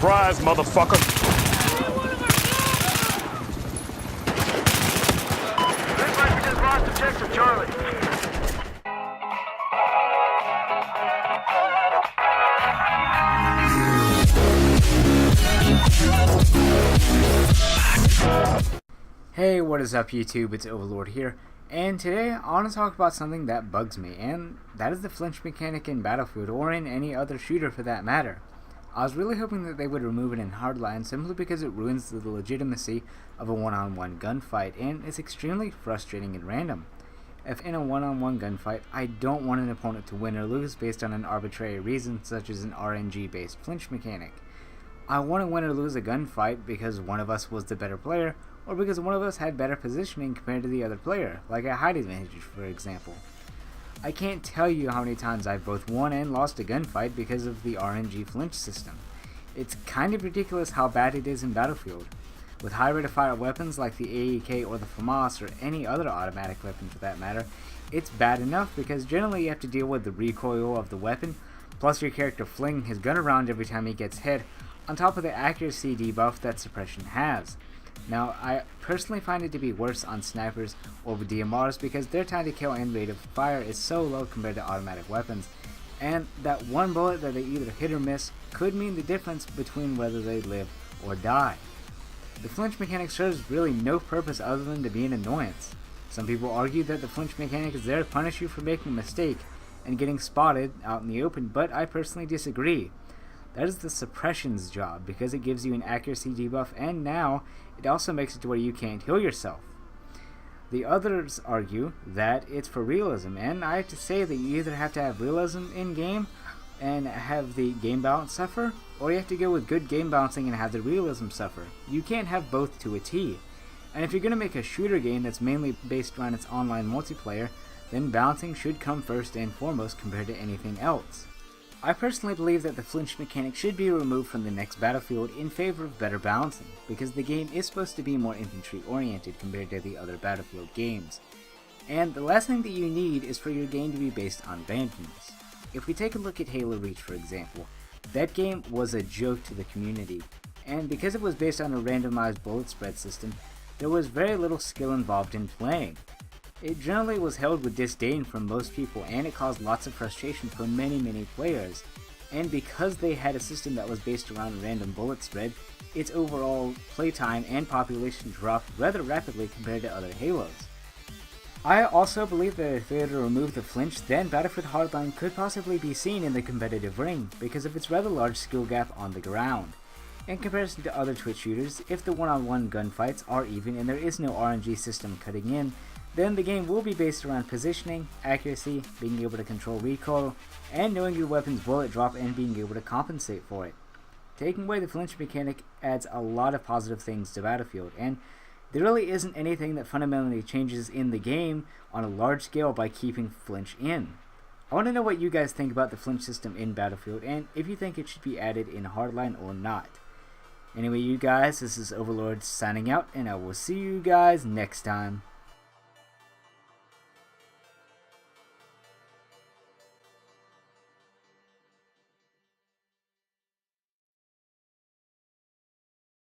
surprise, motherfucker. Looks like we just lost objective Charlie. Hey, what is up YouTube? It's Overlord here, and today I want to talk about something that bugs me, and that is the flinch mechanic in Battlefield, or in any other shooter for that matter. I was really hoping that they would remove it in Hardline simply because it ruins the legitimacy of a one-on-one gunfight, and it's extremely frustrating and random. If in a one-on-one gunfight, I don't want an opponent to win or lose based on an arbitrary reason such as an RNG-based flinch mechanic. I want to win or lose a gunfight because one of us was the better player, or because one of us had better positioning compared to the other player, like a height advantage for example. I can't tell you how many times I've both won and lost a gunfight because of the RNG flinch system. It's kind of ridiculous how bad it is in Battlefield. With high rate of fire weapons like the AEK or the FAMAS or any other automatic weapon for that matter, it's bad enough because generally you have to deal with the recoil of the weapon, plus your character flinging his gun around every time he gets hit, on top of the accuracy debuff that suppression has. Now, I personally find it to be worse on snipers over DMRs because their time to kill and rate of fire is so low compared to automatic weapons, and that one bullet that they either hit or miss could mean the difference between whether they live or die. The flinch mechanic serves really no purpose other than to be an annoyance. Some people argue that the flinch mechanic is there to punish you for making a mistake and getting spotted out in the open, but I personally disagree. That is the suppression's job because it gives you an accuracy debuff, and now it also makes it to where you can't heal yourself. The others argue that it's for realism, and I have to say that you either have to have realism in game and have the game balance suffer, or you have to go with good game balancing and have the realism suffer. You can't have both to a T. And if you're going to make a shooter game that's mainly based around its online multiplayer, then balancing should come first and foremost compared to anything else. I personally believe that the flinch mechanic should be removed from the next Battlefield in favor of better balancing, because the game is supposed to be more infantry oriented compared to the other Battlefield games. And the last thing that you need is for your game to be based on randomness. If we take a look at Halo Reach for example, that game was a joke to the community, and because it was based on a randomized bullet spread system, there was very little skill involved in playing. It generally was held with disdain from most people, and it caused lots of frustration for many players. And because they had a system that was based around random bullet spread, its overall playtime and population dropped rather rapidly compared to other Halos. I also believe that if they were to remove the flinch, then Battlefield Hardline could possibly be seen in the competitive ring because of its rather large skill gap on the ground. In comparison to other Twitch shooters, if the one-on-one gunfights are even and there is no RNG system cutting in, then the game will be based around positioning, accuracy, being able to control recoil, and knowing your weapon's bullet drop and being able to compensate for it. Taking away the flinch mechanic adds a lot of positive things to Battlefield, and there really isn't anything that fundamentally changes in the game on a large scale by keeping flinch in. I want to know what you guys think about the flinch system in Battlefield, and if you think it should be added in Hardline or not. Anyway, you guys, this is Overlord signing out, and I will see you guys next time.